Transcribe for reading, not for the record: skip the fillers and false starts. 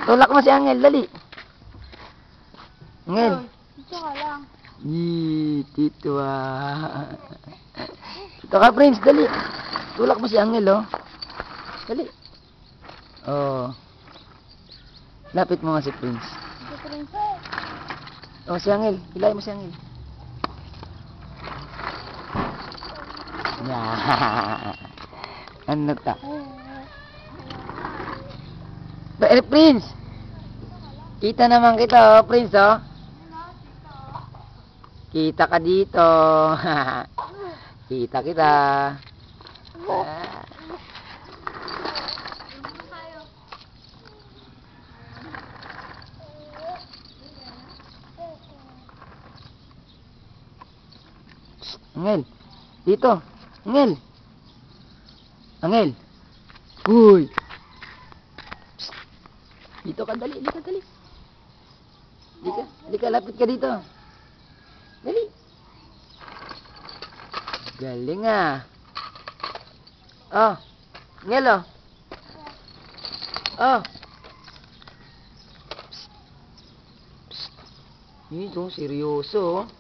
Tulak mo si Angel, dali. Angel. Dito ka lang. Tito ah. Dito ka, Prince, dali. Tulak mo si Angel, oh. Dali. Oh. Lapit mo nga si Prince. Si Prince. Oh, si Angel. Hilahin mo si Angel. Ano ta? Prince! Kita naman kita, oh, Prince, oh. Kita ka dito. Kita kita. Angel, dito. Angel. Angel. Uy. Dito ka, dali. Dito, dali. Dali ka, lapit ka dito. Dali. Galing ah. Oh. Angel, oh. Oh. Ito, seryoso, oh.